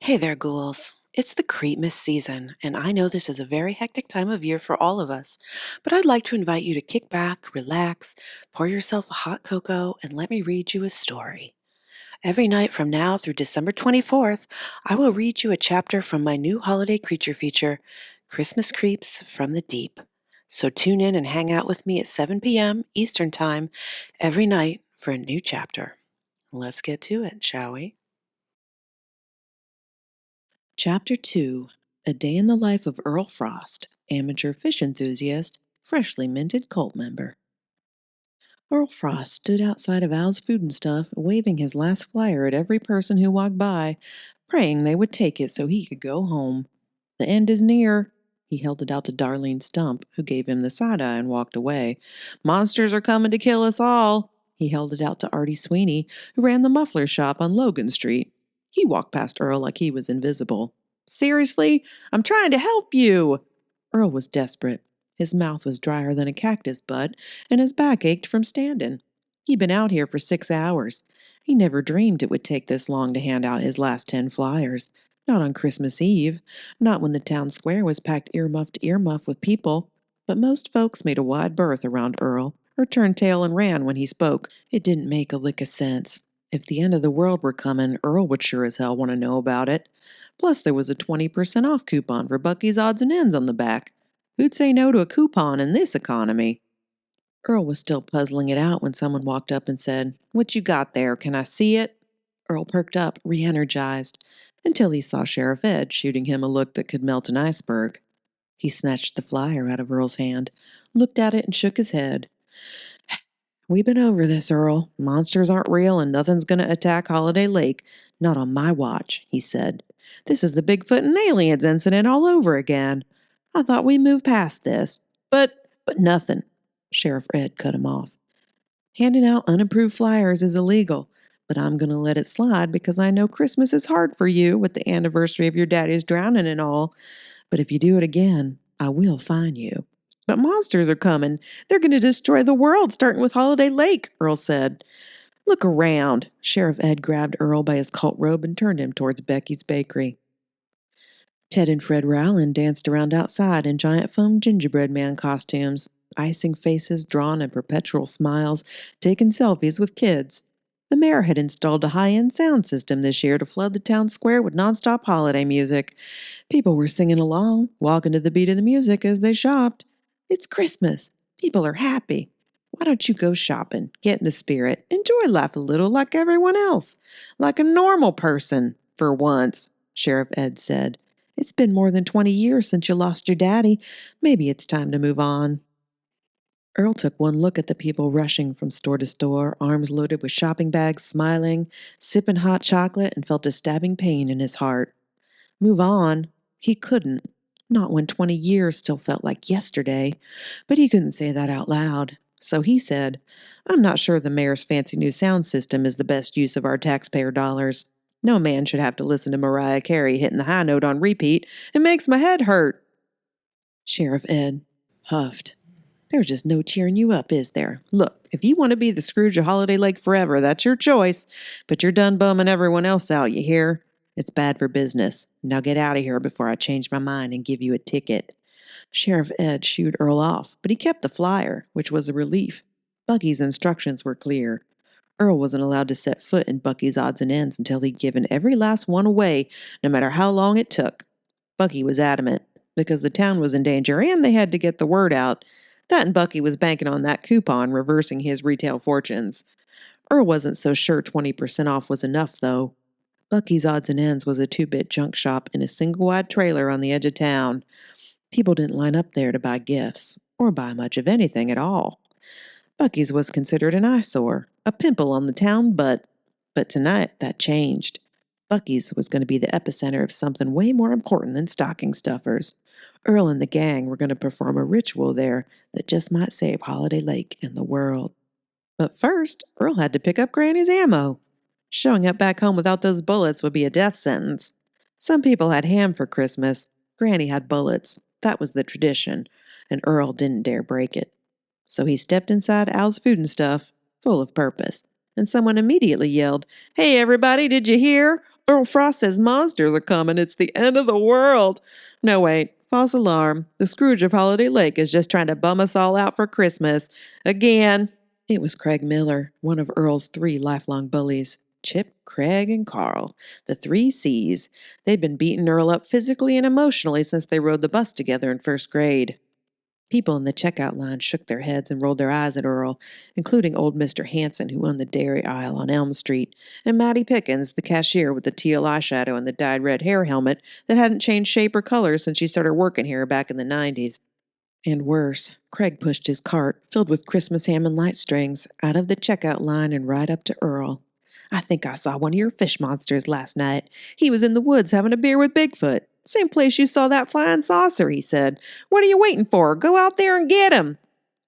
Hey there, ghouls. It's the Creepmas season, and I know this is a very hectic time of year for all of us, but I'd like to invite you to kick back, relax, pour yourself a hot cocoa, and let me read you a story. Every night from now through December 24th, I will read you a chapter from my new holiday creature feature, Christmas Creeps from the Deep. So tune in and hang out with me at 7 p.m. Eastern Time every night for a new chapter. Let's get to it, shall we? Chapter 2: A Day in the Life of Earl Frost, Amateur Fish Enthusiast, Freshly Minted Cult Member. Earl Frost stood outside of Al's Food and Stuff, waving his last flyer at every person who walked by, praying they would take it so he could go home. The end is near. He held it out to Darlene Stump, who gave him the side-eye and walked away. Monsters are coming to kill us all. He held it out to Artie Sweeney, who ran the muffler shop on Logan Street. He walked past Earl like he was invisible. Seriously? I'm trying to help you! Earl was desperate. His mouth was drier than a cactus bud, and his back ached from standing. He'd been out here for 6 hours. He never dreamed it would take this long to hand out his last 10 flyers. Not on Christmas Eve. Not when the town square was packed earmuff to earmuff with people. But most folks made a wide berth around Earl, or turned tail and ran when he spoke. It didn't make a lick of sense. If the end of the world were coming, Earl would sure as hell want to know about it. Plus, there was a 20% off coupon for Bucky's Odds and Ends on the back. Who'd say no to a coupon in this economy? Earl was still puzzling it out when someone walked up and said, "What you got there? Can I see it?" Earl perked up, re-energized, until he saw Sheriff Ed shooting him a look that could melt an iceberg. He snatched the flyer out of Earl's hand, looked at it, and shook his head. "We've been over this, Earl. Monsters aren't real and nothing's going to attack Holiday Lake. Not on my watch," he said. "This is the Bigfoot and aliens incident all over again. I thought we moved past this. But nothing." Sheriff Ed cut him off. "Handing out unapproved flyers is illegal, but I'm going to let it slide because I know Christmas is hard for you with the anniversary of your daddy's drowning and all. But if you do it again, I will fine you." "But monsters are coming. They're going to destroy the world, starting with Holiday Lake," Earl said. "Look around." Sheriff Ed grabbed Earl by his cult robe and turned him towards Becky's Bakery. Ted and Fred Rowland danced around outside in giant foam gingerbread man costumes, icing faces drawn in perpetual smiles, taking selfies with kids. The mayor had installed a high-end sound system this year to flood the town square with nonstop holiday music. People were singing along, walking to the beat of the music as they shopped. It's Christmas. People are happy. Why don't you go shopping, get in the spirit, enjoy life a little like everyone else, like a normal person, for once," Sheriff Ed said. "It's been more than 20 years since you lost your daddy. Maybe it's time to move on." Earl took one look at the people rushing from store to store, arms loaded with shopping bags, smiling, sipping hot chocolate, and felt a stabbing pain in his heart. Move on? He couldn't. Not when 20 years still felt like yesterday. But he couldn't say that out loud. So he said, "I'm not sure the mayor's fancy new sound system is the best use of our taxpayer dollars. No man should have to listen to Mariah Carey hitting the high note on repeat. It makes my head hurt." Sheriff Ed huffed. "There's just no cheering you up, is there? Look, if you want to be the Scrooge of Holiday Lake forever, that's your choice. But you're done bumming everyone else out, you hear? It's bad for business. Now get out of here before I change my mind and give you a ticket." Sheriff Ed shooed Earl off, but he kept the flyer, which was a relief. Bucky's instructions were clear. Earl wasn't allowed to set foot in Bucky's Odds and Ends until he'd given every last one away, no matter how long it took. Bucky was adamant, because the town was in danger and they had to get the word out. That and Bucky was banking on that coupon reversing his retail fortunes. Earl wasn't so sure 20% off was enough, though. Bucky's Odds and Ends was a two-bit junk shop in a single-wide trailer on the edge of town. People didn't line up there to buy gifts, or buy much of anything at all. Bucky's was considered an eyesore, a pimple on the town butt. But tonight, that changed. Bucky's was going to be the epicenter of something way more important than stocking stuffers. Earl and the gang were going to perform a ritual there that just might save Holiday Lake and the world. But first, Earl had to pick up Granny's ammo. Showing up back home without those bullets would be a death sentence. Some people had ham for Christmas. Granny had bullets. That was the tradition, and Earl didn't dare break it. So he stepped inside Al's Food and Stuff, full of purpose, and someone immediately yelled, "Hey everybody, did you hear? Earl Frost says monsters are coming. It's the end of the world. No, wait. False alarm. The Scrooge of Holiday Lake is just trying to bum us all out for Christmas. Again. It was Craig Miller, one of Earl's 3 lifelong bullies. Chip, Craig, and Carl. The 3 C's. They'd been beating Earl up physically and emotionally since they rode the bus together in first grade. People in the checkout line shook their heads and rolled their eyes at Earl, including old Mr. Hanson, who owned the dairy aisle on Elm Street, and Mattie Pickens, the cashier with the teal eyeshadow and the dyed red hair helmet that hadn't changed shape or color since she started working here back in the 90s. And worse, Craig pushed his cart, filled with Christmas ham and light strings, out of the checkout line and right up to Earl. I think I saw one of your fish monsters last night. He was in the woods having a beer with Bigfoot. Same place you saw that flying saucer, he said. What are you waiting for? Go out there and get him.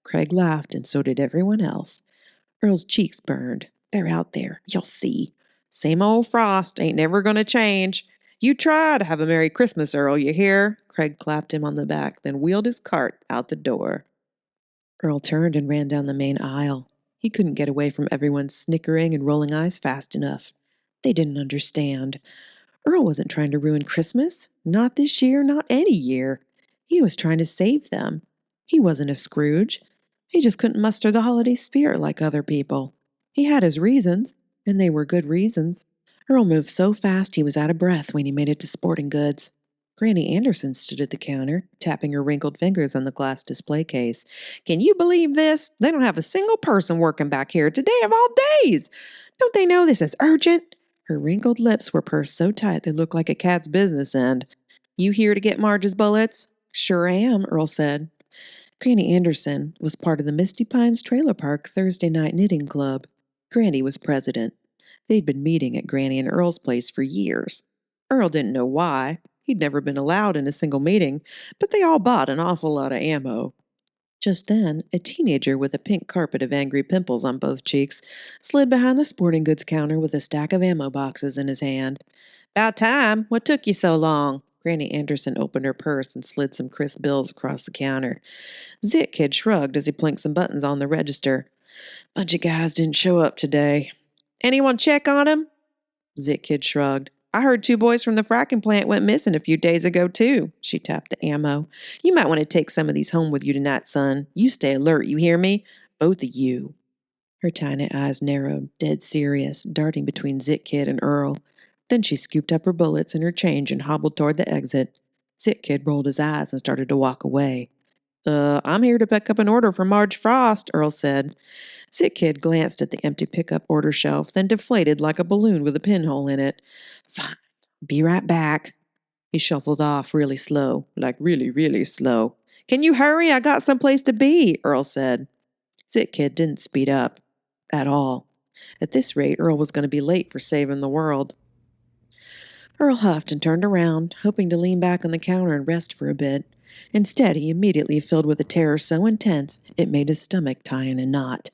Craig laughed, and so did everyone else. Earl's cheeks burned. They're out there. You'll see. Same old Frost ain't never going to change. You try to have a Merry Christmas, Earl, you hear? Craig clapped him on the back, then wheeled his cart out the door. Earl turned and ran down the main aisle. He couldn't get away from everyone's snickering and rolling eyes fast enough. They didn't understand. Earl wasn't trying to ruin Christmas. Not this year, not any year. He was trying to save them. He wasn't a Scrooge. He just couldn't muster the holiday spirit like other people. He had his reasons, and they were good reasons. Earl moved so fast he was out of breath when he made it to Sporting Goods. Granny Anderson stood at the counter, tapping her wrinkled fingers on the glass display case. Can you believe this? They don't have a single person working back here today of all days. Don't they know this is urgent? Her wrinkled lips were pursed so tight they looked like a cat's business end. You here to get Marge's bullets? Sure am, Earl said. Granny Anderson was part of the Misty Pines Trailer Park Thursday night knitting club. Granny was president. They'd been meeting at Granny and Earl's place for years. Earl didn't know why. He'd never been allowed in a single meeting, but they all bought an awful lot of ammo. Just then, a teenager with a pink carpet of angry pimples on both cheeks slid behind the sporting goods counter with a stack of ammo boxes in his hand. About time. What took you so long? Granny Anderson opened her purse and slid some crisp bills across the counter. Zit Kid shrugged as he plinked some buttons on the register. Bunch of guys didn't show up today. Anyone check on him? Zit Kid shrugged. I heard 2 boys from the fracking plant went missing a few days ago, too. She tapped the ammo. You might want to take some of these home with you tonight, son. You stay alert, you hear me? Both of you. Her tiny eyes narrowed, dead serious, darting between Zit Kid and Earl. Then she scooped up her bullets and her change and hobbled toward the exit. Zit Kid rolled his eyes and started to walk away. I'm here to pick up an order for Marge Frost, Earl said. Zit Kid glanced at the empty pickup order shelf, then deflated like a balloon with a pinhole in it. Fine, be right back. He shuffled off really slow, like really, really slow. Can you hurry? I got someplace to be, Earl said. Zit Kid didn't speed up. At all. At this rate, Earl was going to be late for saving the world. Earl huffed and turned around, hoping to lean back on the counter and rest for a bit. Instead, he immediately filled with a terror so intense it made his stomach tie in a knot.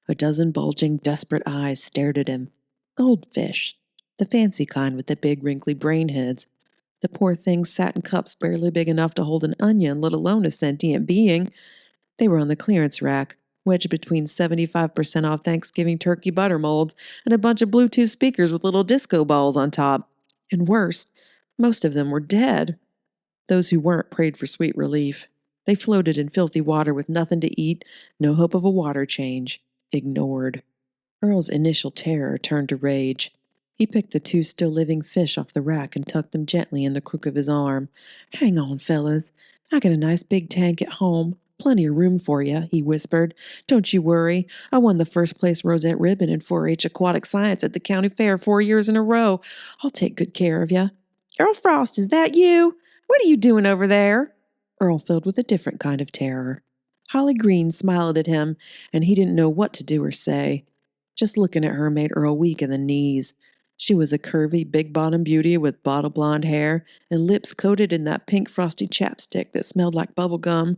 A dozen bulging, desperate eyes stared at him. Goldfish. The fancy kind with the big, wrinkly brain heads. The poor things sat in cups barely big enough to hold an onion, let alone a sentient being. They were on the clearance rack, wedged between 75% off Thanksgiving turkey butter molds and a bunch of Bluetooth speakers with little disco balls on top. And worse, most of them were dead. Those who weren't prayed for sweet relief. They floated in filthy water with nothing to eat, no hope of a water change. Ignored. Earl's initial terror turned to rage. He picked the 2 still living fish off the rack and tucked them gently in the crook of his arm. Hang on, fellas. I got a nice big tank at home. Plenty of room for you, he whispered. Don't you worry. I won the first place rosette ribbon in 4-H aquatic science at the county fair 4 years in a row. I'll take good care of you. Earl Frost, is that you? What are you doing over there? Earl filled with a different kind of terror. Holly Green smiled at him, and he didn't know what to do or say. Just looking at her made Earl weak in the knees. She was a curvy, big-bottomed beauty with bottle blonde hair and lips coated in that pink frosty chapstick that smelled like bubble gum.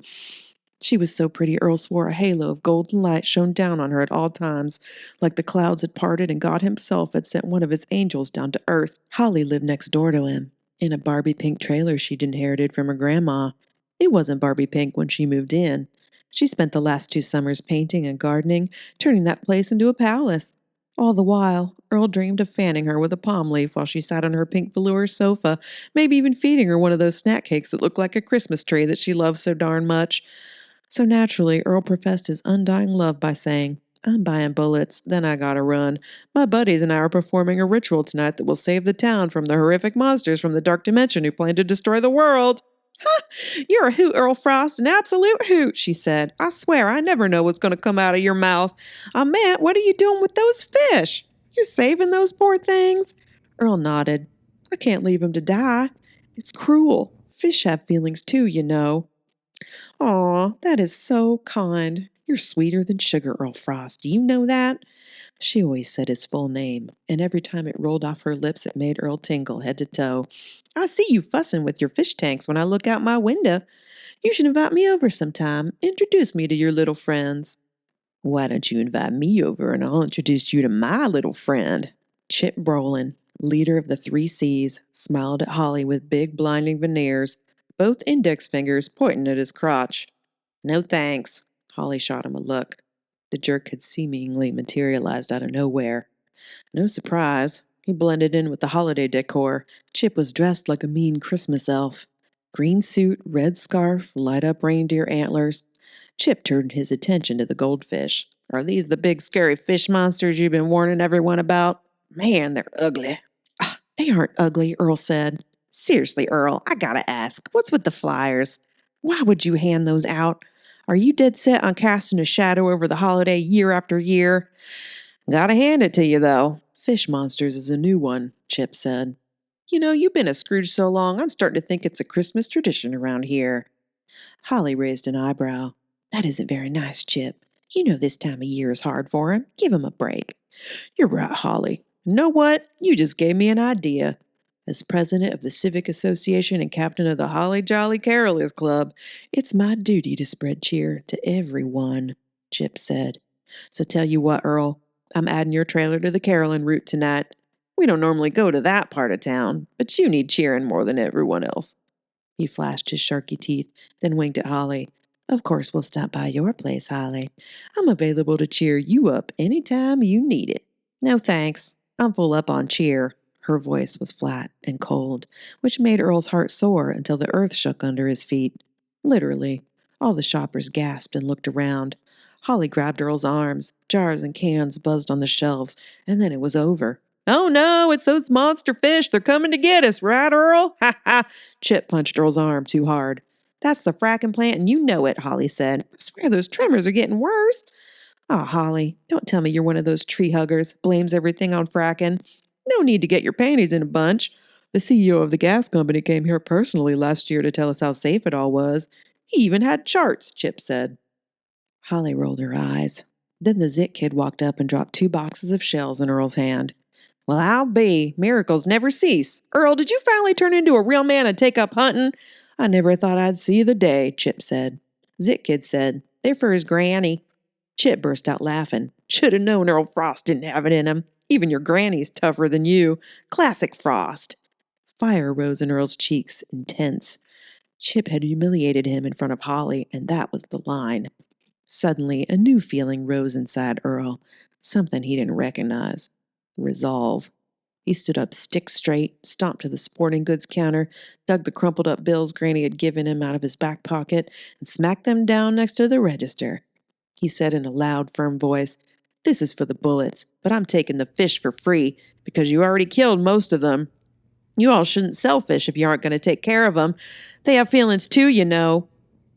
She was so pretty Earl swore a halo of golden light shone down on her at all times, like the clouds had parted and God himself had sent one of his angels down to earth. Holly lived next door to him, in a Barbie pink trailer she'd inherited from her grandma. It wasn't Barbie pink when she moved in. She spent the last 2 summers painting and gardening, turning that place into a palace. All the while, Earl dreamed of fanning her with a palm leaf while she sat on her pink velour sofa, maybe even feeding her one of those snack cakes that looked like a Christmas tree that she loved so darn much. So naturally, Earl professed his undying love by saying, "I'm buying bullets, then I gotta run. My buddies and I are performing a ritual tonight that will save the town from the horrific monsters from the dark dimension who plan to destroy the world." "Ha! You're a hoot, Earl Frost, an absolute hoot," she said. "I swear I never know what's going to come out of your mouth. Aunt, what are you doing with those fish? You saving those poor things?" Earl nodded. "I can't leave 'em to die. It's cruel. Fish have feelings too, you know." "Aw, that is so kind. You're sweeter than sugar, Earl Frost. Do you know that?" She always said his full name, and every time it rolled off her lips, it made Earl tingle head to toe. "I see you fussing with your fish tanks when I look out my window. You should invite me over sometime. Introduce me to your little friends." "Why don't you invite me over and I'll introduce you to my little friend?" Chip Brolin, leader of the Three C's, smiled at Holly with big blinding veneers, both index fingers pointing at his crotch. "No thanks." Holly shot him a look. The jerk had seemingly materialized out of nowhere. No surprise. He blended in with the holiday decor. Chip was dressed like a mean Christmas elf. Green suit, red scarf, light up reindeer antlers. Chip turned his attention to the goldfish. "Are these the big scary fish monsters you've been warning everyone about? Man, they're ugly." "Ah, they aren't ugly," Earl said. "Seriously, Earl, I gotta ask, what's with the flyers? Why would you hand those out? Are you dead set on casting a shadow over the holiday year after year?" "Gotta hand it to you, though. Fish Monsters is a new one," Chip said. "You know, you've been a Scrooge so long, I'm starting to think it's a Christmas tradition around here." Holly raised an eyebrow. "That isn't very nice, Chip. You know this time of year is hard for him. Give him a break." "You're right, Holly. You know what? You just gave me an idea. As president of the Civic Association and captain of the Holly Jolly Carolers Club, it's my duty to spread cheer to everyone," Chip said. "So tell you what, Earl, I'm adding your trailer to the Carolyn route tonight. We don't normally go to that part of town, but you need cheering more than everyone else." He flashed his sharky teeth, then winked at Holly. "Of course we'll stop by your place, Holly. I'm available to cheer you up any time you need it." "No thanks. I'm full up on cheer." Her voice was flat and cold, which made Earl's heart soar until the earth shook under his feet. Literally, all the shoppers gasped and looked around. Holly grabbed Earl's arms. Jars and cans buzzed on the shelves, and then it was over. "Oh no, it's those monster fish. They're coming to get us, right, Earl?" "Ha ha!" Chip punched Earl's arm too hard. "That's the fracking plant, and you know it," Holly said. "I swear those tremors are getting worse." "Aw, Holly, don't tell me you're one of those tree huggers, blames everything on fracking. No need to get your panties in a bunch. The CEO of the gas company came here personally last year to tell us how safe it all was. He even had charts," Chip said. Holly rolled her eyes. Then the Zit kid walked up and dropped 2 boxes of shells in Earl's hand. "Well, I'll be. Miracles never cease. Earl, did you finally turn into a real man and take up hunting?" "I never thought I'd see the day," Chip said. Zit kid said, "They're for his granny." Chip burst out laughing. "Should have known Earl Frost didn't have it in him. Even your granny's tougher than you. Classic Frost." Fire rose in Earl's cheeks, intense. Chip had humiliated him in front of Holly, and that was the line. Suddenly, a new feeling rose inside Earl, something he didn't recognize. Resolve. He stood up stick straight, stomped to the sporting goods counter, dug the crumpled up bills Granny had given him out of his back pocket, and smacked them down next to the register. He said in a loud, firm voice, "This is for the bullets, but I'm taking the fish for free because you already killed most of them. You all shouldn't sell fish if you aren't going to take care of them. They have feelings too, you know."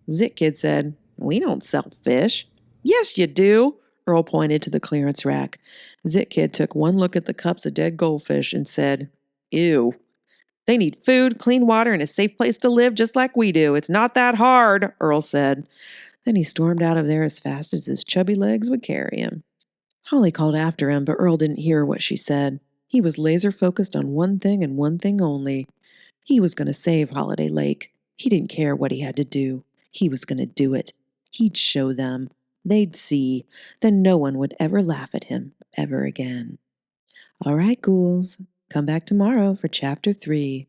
Zit Kid said, "We don't sell fish." "Yes, you do." Earl pointed to the clearance rack. Zit Kid took one look at the cups of dead goldfish and said, "Ew. They need food, clean water, and a safe place to live just like we do. It's not that hard," Earl said. Then he stormed out of there as fast as his chubby legs would carry him. Holly called after him, but Earl didn't hear what she said. He was laser focused on one thing and one thing only. He was going to save Holiday Lake. He didn't care what he had to do. He was going to do it. He'd show them. They'd see. Then no one would ever laugh at him ever again. All right, ghouls. Come back tomorrow for Chapter 3.